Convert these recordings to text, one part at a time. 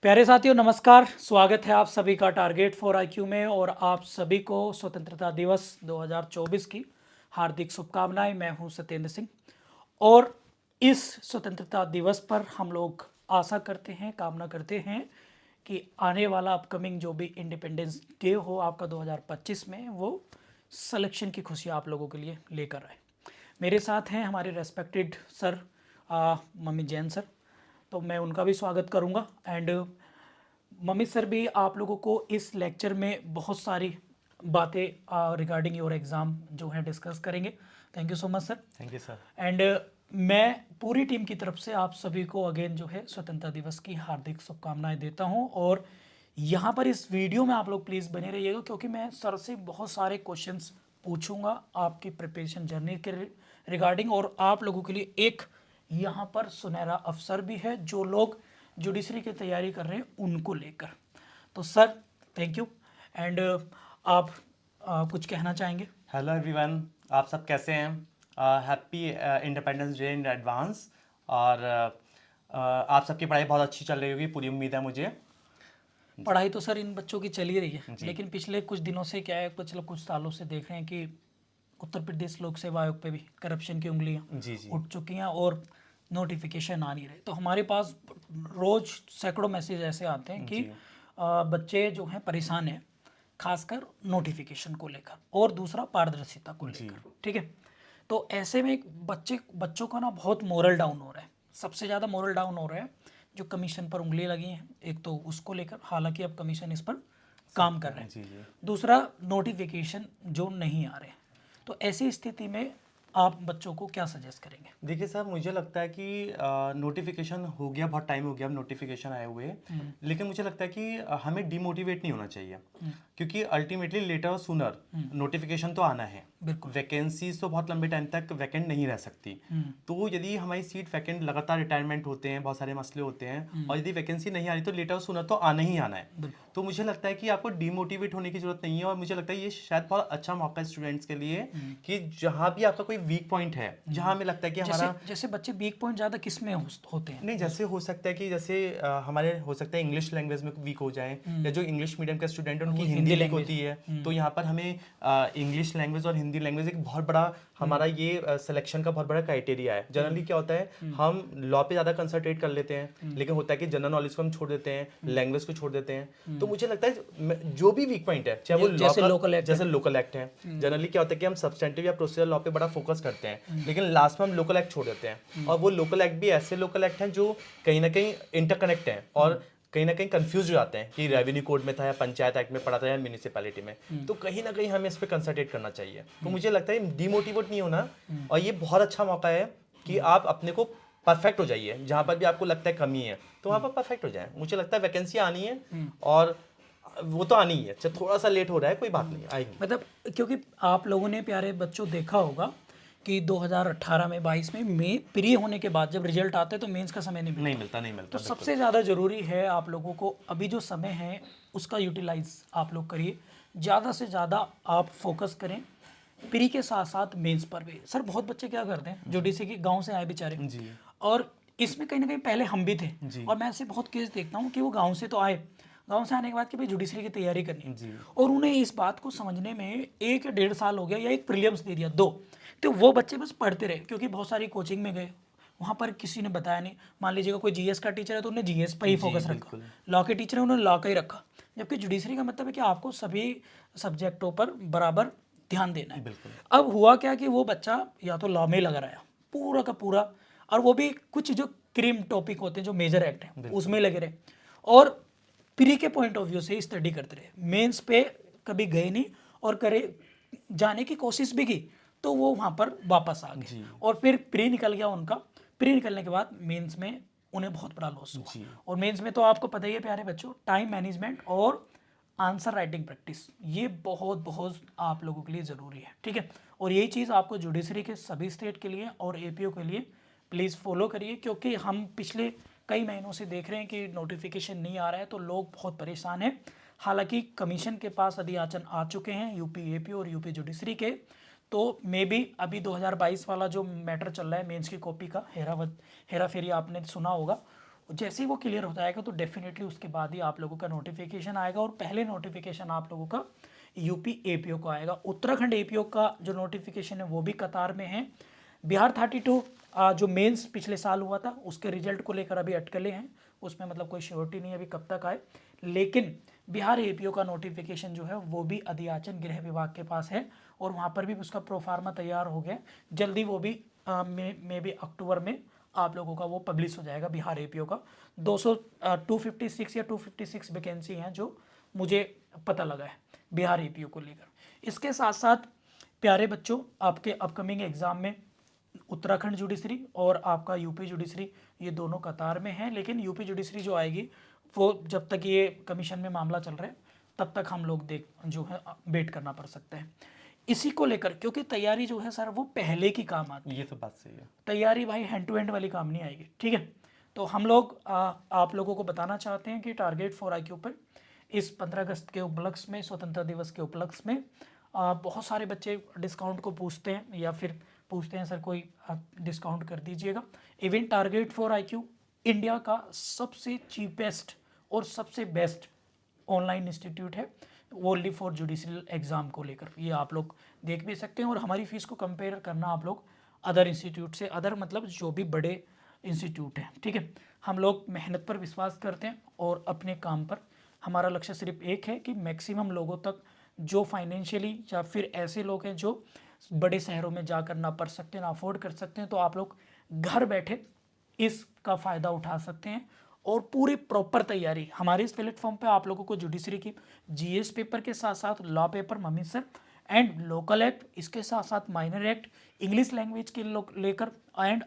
प्यारे साथियों नमस्कार। स्वागत है आप सभी का टारगेट फॉर आईक्यू में और आप सभी को स्वतंत्रता दिवस 2024 की हार्दिक शुभकामनाएं। मैं हूं सत्येंद्र सिंह और इस स्वतंत्रता दिवस पर हम लोग आशा करते हैं, कामना करते हैं कि आने वाला अपकमिंग जो भी इंडिपेंडेंस डे हो आपका 2025 में, वो सिलेक्शन की खुशी आप लोगों के लिए लेकर आए। मेरे साथ हैं हमारे respected sir mummy Jain sir, तो मैं उनका भी स्वागत करूंगा। एंड मम्मी सर भी आप लोगों को इस लेक्चर में बहुत सारी बातें रिगार्डिंग योर एग्ज़ाम जो है डिस्कस करेंगे। Thank you so much sir. Thank you sir. And मैं पूरी टीम की तरफ से आप सभी को अगेन जो है स्वतंत्रता दिवस की हार्दिक शुभकामनाएं देता हूं। और यहाँ पर इस वीडियो में आप लोग प्लीज़ बने रहिएगा क्योंकि मैं सर से बहुत सारे क्वेश्चंस पूछूंगा आपकी प्रिपरेशन जर्नी के रिगार्डिंग, और आप लोगों के लिए एक यहाँ पर सुनहरा अवसर भी है जो लोग जुडिशरी की तैयारी कर रहे हैं उनको लेकर। तो सर थैंक यू। एंड आप कुछ कहना चाहेंगे? हेलो एवरीवन, आप सब कैसे हैं? Happy independence day in advance. और आप सबकी पढ़ाई बहुत अच्छी चल रही होगी, पूरी उम्मीद है मुझे। पढ़ाई तो सर इन बच्चों की चल ही रही है, जी लेकिन पिछले कुछ दिनों से क्या है, पिछले कुछ सालों से देख रहे हैं कि उत्तर प्रदेश लोक सेवा आयोग पे भी करप्शन की उंगलियां जी जी उठ चुकी हैं और नोटिफिकेशन आ नहीं रहे। तो हमारे पास रोज सैकड़ों मैसेज ऐसे आते हैं कि जी बच्चे जो हैं परेशान हैं, खासकर नोटिफिकेशन को लेकर और दूसरा पारदर्शिता को जी लेकर। ठीक है, तो ऐसे में बच्चों का ना बहुत मोरल डाउन हो रहा है। सबसे ज़्यादा मोरल डाउन हो रहा है जो कमीशन पर उंगली लगी हैं, एक तो उसको लेकर, हालांकि अब कमीशन इस पर काम कर रहे हैं। जी जी। दूसरा नोटिफिकेशन जो नहीं आ रहे। तो ऐसी स्थिति में आप बच्चों को क्या सजेस्ट करेंगे? देखिए सर, मुझे लगता है कि नोटिफिकेशन हो गया, बहुत टाइम हो गया अब नोटिफिकेशन आए हुए। लेकिन मुझे लगता है कि हमें डिमोटिवेट नहीं होना चाहिए, क्योंकि अल्टीमेटली लेटर और सूनर नोटिफिकेशन तो आना है। बिल्कुल। वैकेंसीज तो बहुत लंबे टाइम तक वैकेंट नहीं रह सकती। तो यदि हमारी सीट वैकेंट, लगातार रिटायरमेंट होते हैं, बहुत सारे मसले होते हैं, और यदि वैकेंसी नहीं आ रही तो लेटर और सूनर तो आना ही आना है। बिल्कुल। तो मुझे लगता है कि आपको डिमोटिवेट होने की जरूरत नहीं है। और मुझे लगता है ये शायद बहुत अच्छा मौका है स्टूडेंट्स के लिए कि जहाँ भी आपका कोई वीक पॉइंट है, जहाँ हमें लगता है कि जैसे हमारा, जैसे बच्चे वीक पॉइंट ज़्यादा किस में होते हैं? नहीं, जैसे हो सकता है कि जैसे हमारे हो सकता है इंग्लिश लैंग्वेज में वीक हो जाए, या जो इंग्लिश मीडियम के स्टूडेंट हैं वो उनकी हिंदी हिंदी वीक लैंग्वेज। होती है। तो यहाँ पर हमें इंग्लिश लैंग्वेज और हिंदी लैंग्वेज एक बहुत बड़ा हमारा ये सिलेक्शन का बहुत बड़ा क्राइटेरिया है। जनरली क्या होता है, हम लॉ पे ज़्यादा कंसंट्रेट कर लेते हैं, लेकिन होता है कि जनरल नॉलेज को हम छोड़ देते हैं, लैंग्वेज को छोड़ देते हैं। तो मुझे लगता है जो भी वीक पॉइंट है, चाहे वो लॉ जैसे का, लोकल एक्ट जैसे लोकल एक्ट है, जनरली क्या होता है कि हम सब्सटेंटिव या प्रोसीजर लॉ पे बड़ा फोकस करते हैं, लेकिन लास्ट में हम लोकल एक्ट छोड़ देते हैं। और वो लोकल एक्ट भी ऐसे लोकल एक्ट हैं जो कहीं ना कहीं इंटरकनेक्ट हैं और कहीं ना कहीं कंफ्यूज हो जाते हैं कि रेवेन्यू कोड में था या पंचायत एक्ट में पड़ा था या म्यूनिसिपैलिटी में। तो कहीं ना कहीं हमें इस पर कंसंट्रेट करना चाहिए। तो मुझे लगता है डिमोटिवेट नहीं होना, और ये बहुत अच्छा मौका है कि आप अपने को परफेक्ट हो जाइए। जहाँ पर भी आपको लगता है कमी है तो वहाँ पर परफेक्ट हो जाए। मुझे लगता है वैकेंसी आनी है, और वो तो आनी ही है, चाहे थोड़ा सा लेट हो रहा है, कोई बात नहीं, आएगी। मतलब क्योंकि आप लोगों ने प्यारे बच्चों देखा होगा कि 2018 में 22 में प्री होने के बाद जब रिजल्ट आते हैं तो मेंस का समय नहीं मिलता। नहीं मिलता तो बिल्कुल। सबसे ज़्यादा ज़रूरी है आप लोगों को अभी जो समय है उसका यूटिलाइज आप लोग करिए, ज़्यादा से ज़्यादा आप फोकस करें प्री के साथ साथ मेंस पर भी। सर बहुत बच्चे क्या करते हैं जो डीसी के गांव से आए बेचारे, जी और इसमें कहीं ना कहीं पहले हम भी थे, जी और मैं ऐसे बहुत केस देखता हूँ कि वो गांव से तो आए, गांव से आने के बाद कि भाई जुडिशरी की तैयारी करनी है, जी और उन्हें इस बात को समझने में 1 या 1.5 साल हो गया या एक प्रीलिम्स दे दिया 2, तो वो बच्चे बस पढ़ते रहे क्योंकि बहुत सारी कोचिंग में गए, वहाँ पर किसी ने बताया नहीं। मान लीजिएगा कोई जीएस का टीचर है तो उन्हें जीएस पर ही जी फोकस रखा, बिल्कुल। लॉ के टीचर है उन्होंने लॉ का ही रखा। जबकि जुडिशरी का मतलब है कि आपको सभी सब्जेक्टों पर बराबर ध्यान देना है। बिल्कुल। अब हुआ क्या कि वो बच्चा या तो लॉ में ही लगा रहा पूरा का पूरा, और वो भी कुछ जो क्रीम टॉपिक होते हैं जो मेजर एक्ट हैं उसमें लगे रहे, और प्री के पॉइंट ऑफ व्यू से स्टडी करते रहे, मेंस पे कभी गए नहीं, और करे जाने की कोशिश भी की तो वो वहाँ पर वापस आ गए, जी और फिर प्री निकल गया उनका। प्री निकलने के बाद मेंस में उन्हें बहुत बड़ा लॉस हुआ। जी और मेंस में तो आपको पता ही है प्यारे बच्चों, टाइम मैनेजमेंट और आंसर राइटिंग प्रैक्टिस ये बहुत बहुत आप लोगों के लिए ज़रूरी है। ठीक है, और यही चीज़ आपको जुडिशरी के सभी स्टेट के लिए और एपीओ के लिए प्लीज़ फॉलो करिए, क्योंकि हम पिछले कई महीनों से देख रहे हैं कि नोटिफिकेशन नहीं आ रहा है तो लोग बहुत परेशान हैं। हालांकि कमीशन के पास अधियाचन आ चुके हैं यूपी एपीओ और यूपी जुडिशरी के, तो मे बी अभी 2022 वाला जो मैटर चल रहा है मेंस की कॉपी का हेरा फेरी आपने सुना होगा, जैसे ही वो क्लियर हो जाएगा तो डेफिनेटली उसके बाद ही आप लोगों का नोटिफिकेशन आएगा, और पहले नोटिफिकेशन आप लोगों का यूपी एपीओ का आएगा। उत्तराखंड एपीओ का जो नोटिफिकेशन है वो भी कतार में है। बिहार 32 जो मेंस पिछले साल हुआ था उसके रिजल्ट को लेकर अभी अटकलें हैं, उसमें मतलब कोई श्योरिटी नहीं है अभी कब तक आए। लेकिन बिहार एपीओ का नोटिफिकेशन जो है वो भी अध्याचन गृह विभाग के पास है, और वहाँ पर भी उसका प्रोफार्मा तैयार हो गया। जल्दी वो भी मे भी अक्टूबर में आप लोगों का वो पब्लिश हो जाएगा बिहार एपीओ का। 256 या 256 वैकेंसी हैं जो मुझे पता लगा है बिहार एपीओ को लेकर। इसके साथ साथ प्यारे बच्चों, आपके अपकमिंग एग्ज़ाम में उत्तराखंड जुडिशरी और आपका यूपी जुडिशरी ये दोनों कतार में हैं, लेकिन यूपी जुडिशरी जो आएगी वो जब तक ये कमीशन में मामला चल रहा है तब तक हम लोग जो है वेट करना पड़ सकता है इसी को लेकर, क्योंकि तैयारी जो है सर वो पहले की काम आती है। ये तो बात सही है। तैयारी भाई हैंड टू हैंड वाली काम नहीं आएगी, ठीक है। तो हम लोग आप लोगों को बताना चाहते हैं कि टारगेट फॉर IQ पर इस 15 अगस्त के उपलक्ष्य में, स्वतंत्रता दिवस के उपलक्ष्य में बहुत सारे बच्चे डिस्काउंट को पूछते हैं या फिर पूछते हैं सर कोई डिस्काउंट कर दीजिएगा। Even target for IQ India का सबसे चीपेस्ट और सबसे बेस्ट ऑनलाइन इंस्टीट्यूट है ओनली फॉर जुडिशियल एग्ज़ाम को लेकर। ये आप लोग देख भी सकते हैं, और हमारी फ़ीस को कंपेयर करना आप लोग अदर इंस्टीट्यूट से, अदर मतलब जो भी बड़े इंस्टीट्यूट हैं, ठीक है। हम लोग मेहनत पर विश्वास करते हैं और अपने काम पर। हमारा लक्ष्य सिर्फ एक है कि मैक्सिमम लोगों तक जो फाइनेंशियली या फिर ऐसे लोग हैं जो बड़े शहरों में जाकर ना पढ़ सकते, ना अफोर्ड कर सकते हैं, तो आप लोग घर बैठे इसका फ़ायदा उठा सकते हैं। और पूरी प्रॉपर तैयारी हमारे इस प्लेटफॉर्म पे आप लोगों को जुडिशरी की GS पेपर के साथ साथ law paper mummy sir and local act, इसके साथ साथ माइनर एक्ट, इंग्लिश लैंग्वेज के लेकर एंड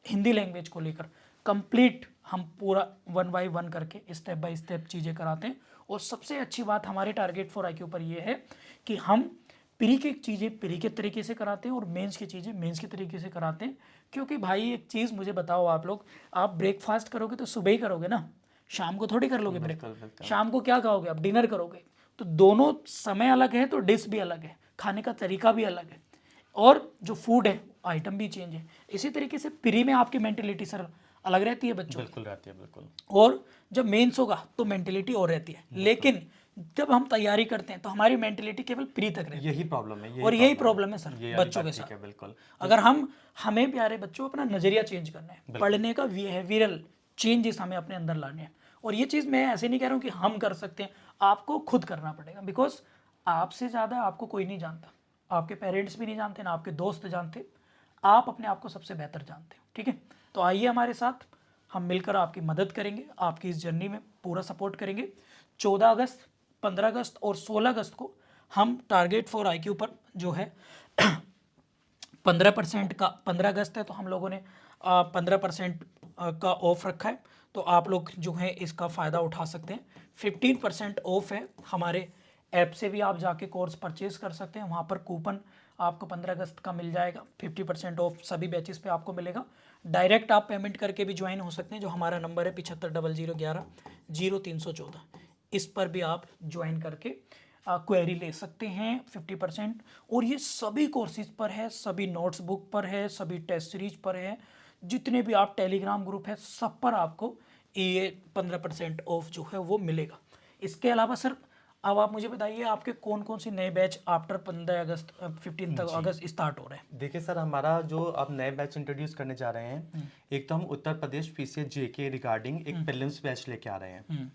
हिंदी लैंग्वेज को लेकर कंप्लीट हम पूरा 1 बाय 1 करके स्टेप बाय स्टेप चीज़ें कराते हैं। और सबसे अच्छी बात हमारे टारगेट फॉर IQ पर यह है कि हम प्री की चीज़ें प्री के तरीके से कराते हैं और मेंस की चीज़ें मेंस के तरीके से कराते हैं। क्योंकि भाई एक चीज़ मुझे बताओ, आप लोग आप ब्रेकफास्ट करोगे तो सुबह ही करोगे ना, शाम को थोड़ी कर लोगे ब्रेकफास्ट। शाम को क्या खाओगे आप, डिनर करोगे। तो दोनों समय अलग है तो डिश भी अलग है, खाने का तरीका भी अलग है, और जो फूड है आइटम भी चेंज है। इसी तरीके से प्री में आपकी मेंटेलिटी सर अलग रहती है बच्चों, बिल्कुल रहती है, बिल्कुल। और जब मेंस होगा तो मेंटेलिटी और रहती है। लेकिन जब हम तैयारी करते हैं तो हमारी मेंटेलिटी केवल प्री तक रहती है। यही प्रॉब्लम है, और यही प्रॉब्लम है सर ये बच्चों के ठीक साथ। है, बिल्कुल। अगर हमें प्यारे बच्चों अपना नज़रिया चेंज करना है, पढ़ने का बिहेवियरल चेंजेस हमें अपने अंदर लाने हैं। और ये चीज़ मैं ऐसे नहीं कह रहा हूँ कि हम कर सकते हैं, आपको खुद करना पड़ेगा। बिकॉज आपसे ज़्यादा आपको कोई नहीं जानता, आपके पेरेंट्स भी नहीं जानते, ना आपके दोस्त जानते, आप अपने आप को सबसे बेहतर जानते हो, ठीक है। तो आइए हमारे साथ, हम मिलकर आपकी मदद करेंगे, आपकी इस जर्नी में पूरा सपोर्ट करेंगे। 14 अगस्त, 15 अगस्त और 16 अगस्त को हम टारगेट फॉर IQ पर जो है 15% का, 15 अगस्त है तो हम लोगों ने 15% का ऑफ रखा है, तो आप लोग जो है इसका फ़ायदा उठा सकते हैं। 15% ऑफ है, हमारे ऐप से भी आप जाके कोर्स परचेज कर सकते हैं, वहाँ पर कूपन आपको 15 अगस्त का मिल जाएगा। 50% ऑफ सभी बैचेस पे आपको मिलेगा। डायरेक्ट आप पेमेंट करके भी ज्वाइन हो सकते हैं, जो हमारा नंबर है 7500110314, इस पर भी आप ज्वाइन करके क्वेरी ले सकते हैं 50%। और ये सभी कोर्सेज पर है, सभी नोट्स बुक पर है, सभी टेस्ट सीरीज पर है, जितने भी आप टेलीग्राम ग्रुप है सब पर आपको ये 15% ऑफ जो है वो मिलेगा। इसके अलावा सर अब आप मुझे बताइए आपके कौन कौन से नए बैच आफ्टर 15 अगस्त 15 अगस्त स्टार्ट हो रहे हैं। देखिए सर, हमारा जो अब नए बैच इंट्रोड्यूस करने जा रहे हैं, एक तो हम Uttar Pradesh PCS JK regarding एक प्रीलिम्स बैच लेके आ रहे हैं।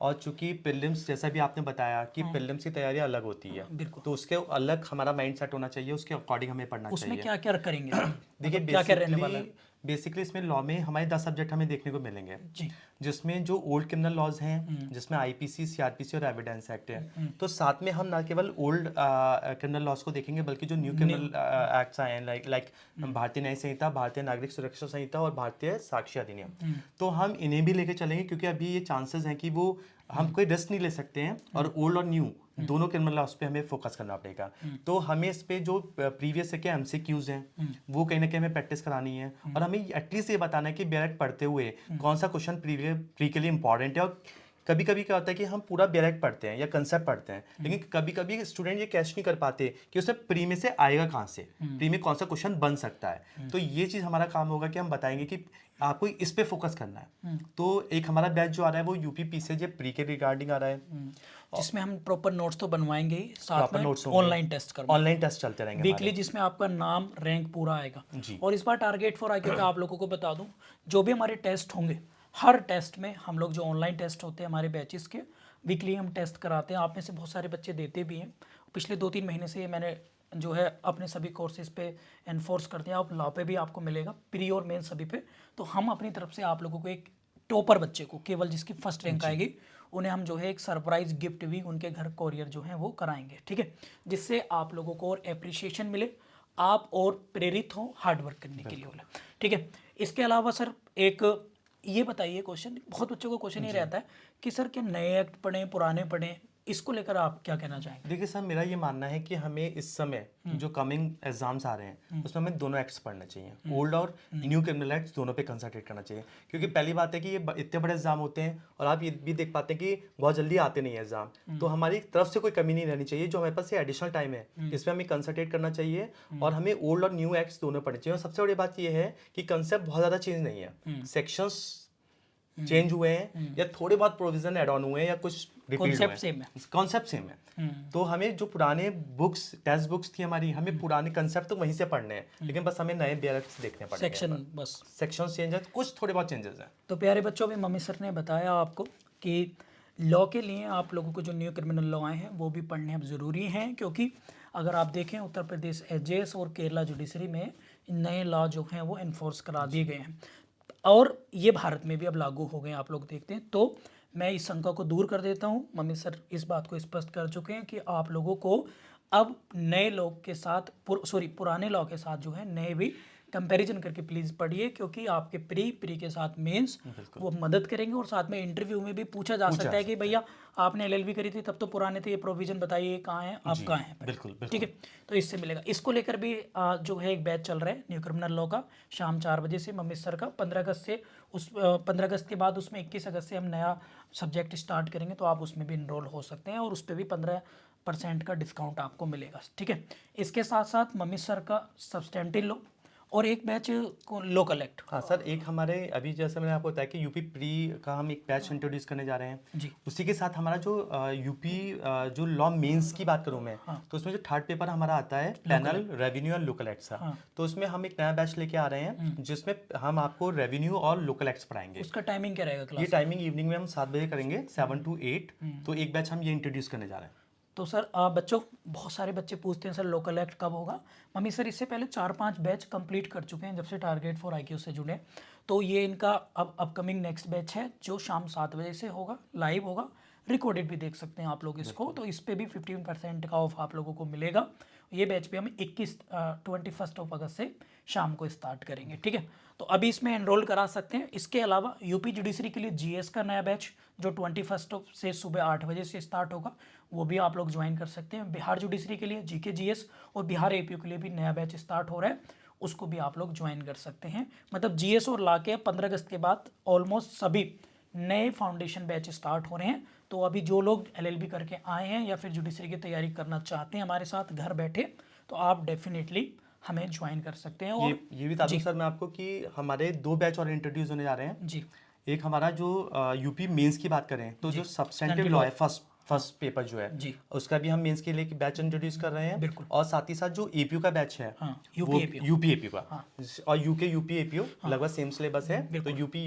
और चूंकि प्रीलिम्स, जैसा भी आपने बताया कि प्रीलिम्स की तैयारी अलग होती है, तो उसके अलग हमारा माइंड सेट होना चाहिए, उसके अकॉर्डिंग हमें पढ़ना चाहिए। उसमें क्या क्या करेंगे देखिए, क्या क्या रहने वाला है बेसिकली इसमें लॉ में हमारे 10 सब्जेक्ट हमें देखने को मिलेंगे, जी। जिसमें जो ओल्ड क्रिमिनल लॉज हैं, जिसमें IPC, CRPC और एविडेंस एक्ट है। तो साथ में हम ना केवल ओल्ड क्रिमिनल लॉज को देखेंगे, बल्कि जो न्यू क्रिमिनल एक्ट्स आए हैं, लाइक भारतीय न्याय संहिता, भारतीय नागरिक सुरक्षा संहिता और भारतीय साक्ष्य अधिनियम, तो हम इन्हें भी लेके चलेंगे, क्योंकि अभी ये चांसेस हैं कि वो हम कोई रिस्क नहीं ले सकते हैं, और ओल्ड और न्यू दोनों क्रिमिनल लॉस पे हमें फोकस करना पड़ेगा। तो हमें इस पे जो प्रीवियस के MCQs हैं वो कहीं ना कहीं हमें प्रैक्टिस करानी है, और हमें एटलीस्ट ये बताना है कि BERT पढ़ते हुए कौन सा क्वेश्चन प्री के लिए इंपॉर्टेंट है, और कभी कभी क्या होता है कि हम पूरा डायरेक्ट पढ़ते हैं या कंसेप्ट पढ़ते हैं, लेकिन कभी कभी स्टूडेंट ये कैच नहीं कर पाते कि उसमें प्री में से आएगा कहाँ से, प्री में कौन सा क्वेश्चन बन सकता है। तो ये चीज़ हमारा काम होगा कि हम बताएंगे कि आपको इस पे फोकस करना है। तो एक हमारा बैच जो आ रहा है वो यूपी से प्री के रिगार्डिंग आ रहा है, जिसमें हम प्रॉपर नोट्स तो बनवाएंगे ही, साथ प्रॉपर में नोट्स होंगे, ऑनलाइन टेस्ट करवाएंगे ऑनलाइन टेस्ट चलते रहेंगे वीकली, हमारे। जिसमें आपका नाम रैंक पूरा आएगा। जी। और इस बार टारगेट फॉर आईक्यू पे आप लोगों को बता दूं, जो भी हमारे टेस्ट होंगे, हर टेस्ट में हम लोग जो ऑनलाइन टेस्ट होते हैं हमारे बैचेस के, वीकली हम टेस्ट कराते हैं। आप में से बहुत सारे बच्चे देते भी हैं। पिछले 2-3 महीने से ये मैंने जो है अपने सभी कोर्सेज पे एनफोर्स करते हैं। आप लॉ पे भी आपको मिलेगा, प्री और मेन सभी पे। तो हम अपनी तरफ से आप लोगों को एक टॉपर बच्चे को, केवल जिसकी फर्स्ट रैंक आएगी, उन्हें हम जो है एक सरप्राइज गिफ्ट भी उनके घर कोरियर जो है वो कराएंगे, ठीक है, जिससे आप लोगों को और एप्रिसिएशन मिले, आप और प्रेरित हो हार्ड वर्क करने के लिए बोला, ठीक है। इसके अलावा सर एक ये बताइए, क्वेश्चन बहुत बच्चों को क्वेश्चन ये रहता है कि सर क्या नए एक्ट पढ़ें पुराने पढ़ें, इसको लेकर आप क्या कहना चाहेंगे? देखिए सर, मेरा ये मानना है कि हमें इस समय जो कमिंग एग्जाम्स आ रहे हैं उसमें हमें दोनों एक्ट्स पढ़ना चाहिए, ओल्ड और न्यू क्रिमिनल एक्ट्स दोनों पे कंसंट्रेट करना चाहिए। क्योंकि पहली बात है कि ये इतने बड़े एग्जाम होते हैं और आप ये भी देख पाते हैं कि बहुत जल्दी आते नहीं है एग्जाम। तो हमारी तरफ से कोई कमी नहीं रहनी चाहिए। जो हमारे पास ये एडिशनल टाइम है इसमें हमें कंसंट्रेट करना चाहिए और हमें ओल्ड और न्यू एक्ट्स दोनों पढ़ने चाहिए। और सबसे बड़ी बात ये है कि कंसेप्ट बहुत ज़्यादा चेंज नहीं है, सेक्शंस चेंज हुए हैं या थोड़े बहुत प्रोविजन एड ऑन हुए हैं या कुछ रिपीट हुए कॉन्सेप्ट सेम है। कॉन्सेप्ट सेम है। तो हमें जो पुराने बुक्स, टेक्स्ट बुक्स थी हमारी, हमें पुराने कंसेप्ट तो वहीं से पढ़ने हैं, लेकिन बस हमें नए बैरक्स देखने पड़ेंगे। सेक्शन बस सेक्शन चेंज है, कुछ थोड़े बहुत चेंजेस हैं। तो प्यारे बच्चों, अभी मम्मी सर ने बताया आपको कि लॉ के लिए आप लोगों को जो न्यू क्रिमिनल लॉ आए हैं वो भी पढ़ने अब ज़रूरी हैं, क्योंकि अगर आप देखें उत्तर प्रदेश एचजेएस और केरला जुडिशरी में नए लॉ जो हैं वो इन्फोर्स करा दिए गए हैं और ये भारत में भी अब लागू हो गए हैं, आप लोग देखते हैं। तो मैं इस शंका को दूर कर देता हूँ। मम्मी सर इस बात को स्पष्ट कर चुके हैं कि आप लोगों को अब नए लॉ के साथ पुराने लॉ के साथ जो है नए भी कंपैरिजन करके प्लीज़ पढ़िए, क्योंकि आपके प्री के साथ मेंस वो मदद करेंगे और साथ में इंटरव्यू में भी पूछा जा सकता है कि भैया आपने एलएलबी करी थी तब तो पुराने थे, ये प्रोविजन बताइए कहाँ है, आप कहाँ हैं। बिल्कुल ठीक है, तो इससे मिलेगा। इसको लेकर भी जो है एक बैच चल रहा है न्यू क्रिमिनल लॉ का, शाम 4 बजे से मम्मी सर का। 15 अगस्त से 15 अगस्त के बाद उसमें 21 अगस्त से हम नया सब्जेक्ट स्टार्ट करेंगे, तो आप उसमें भी इनरोल हो सकते हैं और उस पर भी 15% का डिस्काउंट आपको मिलेगा, ठीक है। इसके साथ साथ मम्मी सर का सब्सटेंटिव लॉ और एक बैच लोकल एक्ट। हाँ सर, एक हमारे अभी जैसे मैंने आपको बताया कि यूपी प्री का हम एक बैच इंट्रोड्यूस करने जा रहे हैं जी। उसी के साथ हमारा जो यूपी जो लॉ मेंस की बात करूँ मैं, तो उसमें जो थर्ड पेपर हमारा आता है पैनल रेवेन्यू और लोकल एक्ट्स का, तो उसमें हम एक नया बैच लेके आ रहे हैं जिसमें हम आपको रेवेन्यू और लोकल एक्ट्स पढ़ाएंगे। उसका टाइमिंग क्या रहेगा ये क्लास? टाइमिंग इवनिंग में हम 7 बजे करेंगे, 7 to 8। तो एक बैच हम ये इंट्रोड्यूस करने जा रहे हैं। तो सर बच्चों, बहुत सारे बच्चे पूछते हैं सर लोकल एक्ट कब होगा। मम्मी सर इससे पहले 4-5 बैच कंप्लीट कर चुके हैं जब से टारगेट फॉर आईक्यू से जुड़े। तो ये इनका अब अपकमिंग नेक्स्ट बैच है जो शाम 7 बजे से होगा, लाइव होगा, रिकॉर्डेड भी देख सकते हैं आप लोग इसको। तो इस पे भी 15% का ऑफ आप लोगों को मिलेगा। ये बैच भी हम 21 अगस्त से शाम को स्टार्ट करेंगे, ठीक है। तो अभी इसमें एनरोल करा सकते हैं। इसके अलावा यूपी जुडिशरी के लिए जीएस का नया बैच जो 21 से सुबह 8 बजे से स्टार्ट होगा, वो भी आप लोग ज्वाइन कर सकते हैं। बिहार जुडिशरी के लिए जीके जीएस और बिहार एपीयू के लिए भी नया बैच स्टार्ट हो रहा है, उसको भी आप लोग ज्वाइन कर सकते हैं। मतलब जीएस और ला के 15 अगस्त के बाद ऑलमोस्ट सभी नए फाउंडेशन बैच स्टार्ट हो रहे हैं। तो अभी जो लोग एलएलबी करके आए हैं या फिर जुडिशरी की तैयारी करना चाहते हैं हमारे साथ घर बैठे, तो आप डेफिनेटली हमें ज्वाइन कर सकते हैं। और ये भी बता दूं सर मैं आपको कि हमारे 2 बैच और इंट्रोड्यूस होने जा रहे हैं। जी, एक हमारा जो यूपी मेंस की बात करें तो जो सब्सटेंटिव लॉ है फर्स्ट पेपर जो है जी, उसका भी हम मेंस के लिए बैच इंट्रोड्यूस कर रहे हैं। बिल्कुल। और साथ ही साथ जो एपीयू का बैच है, हाँ, वो यूपी यूपी एपीयू का, और यूपी एपीयू लगभग सेम सिलेबस है। तो यूके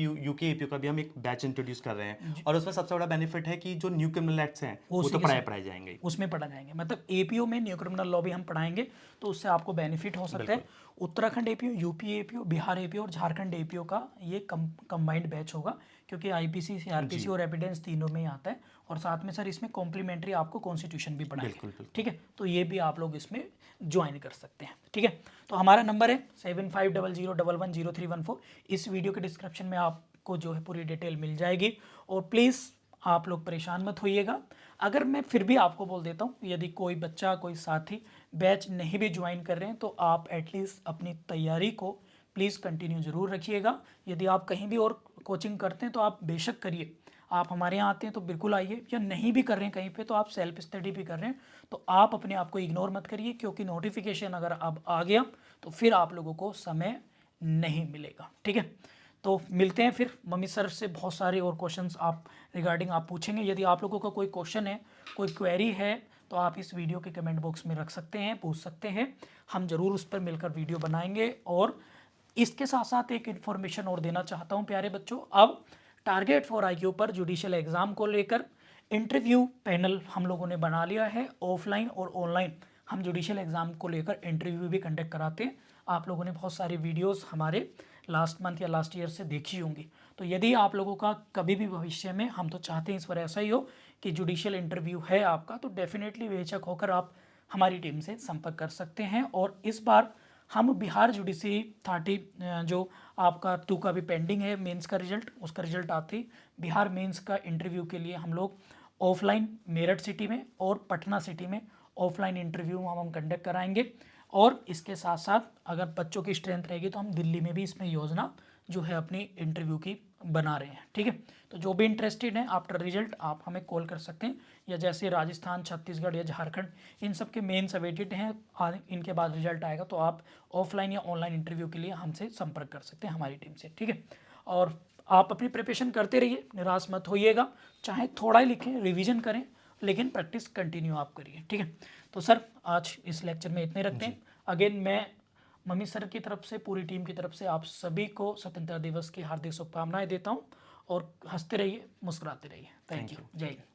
एपीयू का भी हम एक बैच इंट्रोड्यूस कर रहे हैं। और उसमें सबसे बड़ा बेनिफिट है कि जो न्यू क्रिमिनल एक्ट्स हैं वो तो पढ़ाए जाएंगे, उसमें पढ़ा जाएंगे। मतलब एपीओ में न्यू क्रिमिनल लॉ भी हम पढ़ाएंगे, तो उससे आपको बेनिफिट हो सकता है। Uttarakhand APO, UP APO, Bihar APO और झारखंड एपीओ का ये कंबाइंड बैच होगा, क्योंकि आईपीसी, सीआरपीसी और एविडेंस तीनों में ही आता है। और साथ में सर इसमें कॉम्प्लीमेंट्री आपको कॉन्स्टिट्यूशन भी पढ़ाएंगे, ठीक है। तो ये भी आप लोग इसमें ज्वाइन कर सकते हैं, ठीक है। तो हमारा नंबर है 7500110314। इस वीडियो के डिस्क्रिप्शन में आपको जो है पूरी डिटेल मिल जाएगी। और प्लीज़ आप लोग परेशान मत होइएगा। अगर मैं फिर भी आपको बोल देता हूँ, यदि कोई बच्चा, कोई साथी बैच नहीं भी ज्वाइन कर रहे हैं, तो आप एटलीस्ट अपनी तैयारी को प्लीज़ कंटिन्यू ज़रूर रखिएगा। यदि आप कहीं भी और कोचिंग करते हैं तो आप बेशक करिए, आप हमारे यहाँ आते हैं तो बिल्कुल आइए, या नहीं भी कर रहे हैं कहीं पे तो आप सेल्फ स्टडी भी कर रहे हैं तो आप अपने आप को इग्नोर मत करिए, क्योंकि नोटिफिकेशन अगर अब आ गया तो फिर आप लोगों को समय नहीं मिलेगा। ठीक है, तो मिलते हैं फिर। मम्मी सर से बहुत सारे और क्वेश्चंस आप रिगार्डिंग आप पूछेंगे। यदि आप लोगों का कोई क्वेश्चन है, कोई क्वेरी है, तो आप इस वीडियो के कमेंट बॉक्स में रख सकते हैं, पूछ सकते हैं। हम ज़रूर उस पर मिलकर वीडियो बनाएंगे। और इसके साथ साथ एक इन्फॉर्मेशन और देना चाहता हूँ प्यारे बच्चों, अब टारगेट फॉर IQ पर जुडिशियल एग्ज़ाम को लेकर इंटरव्यू पैनल हम लोगों ने बना लिया है। ऑफलाइन और ऑनलाइन हम जुडिशियल एग्ज़ाम को लेकर इंटरव्यू भी कंडक्ट कराते हैं। आप लोगों ने बहुत सारी वीडियोस हमारे लास्ट मंथ या लास्ट ईयर से देखी होंगी। तो यदि आप लोगों का कभी भी भविष्य में, हम तो चाहते हैं इस बार ऐसा ही हो कि जुडिशियल इंटरव्यू है आपका, तो डेफिनेटली बेशक होकर आप हमारी टीम से संपर्क कर सकते हैं। और इस बार हम बिहार जुडिशरी 30 जो आपका 2 का भी पेंडिंग है मेंस का रिजल्ट, उसका रिजल्ट आते ही बिहार मेंस का इंटरव्यू के लिए हम लोग ऑफलाइन मेरठ सिटी में और पटना सिटी में ऑफलाइन इंटरव्यू हम कंडक्ट कराएंगे। और इसके साथ साथ अगर बच्चों की स्ट्रेंथ रहेगी तो हम दिल्ली में भी इसमें योजना जो है अपनी इंटरव्यू की बना रहे हैं। ठीक है, तो जो भी इंटरेस्टेड हैं आफ्टर रिजल्ट आप हमें कॉल कर सकते हैं, या जैसे राजस्थान, छत्तीसगढ़ या झारखंड इन सब के मेंस अवेटेड हैं, इनके बाद रिजल्ट आएगा तो आप ऑफलाइन या ऑनलाइन इंटरव्यू के लिए हमसे संपर्क कर सकते हैं हमारी टीम से। ठीक है, और आप अपनी प्रिपरेशन करते रहिए, निराश मत होइएगा, चाहे थोड़ा ही लिखें, रिविजन करें, लेकिन प्रैक्टिस कंटिन्यू आप करिए। ठीक है, तो सर आज इस लेक्चर में इतने रखते हैं। अगेन मैं मम्मी सर की तरफ से, पूरी टीम की तरफ से आप सभी को स्वतंत्रता दिवस की हार्दिक शुभकामनाएं देता हूं, और हंसते रहिए, मुस्कुराते रहिए। Thank you. जय हिंद।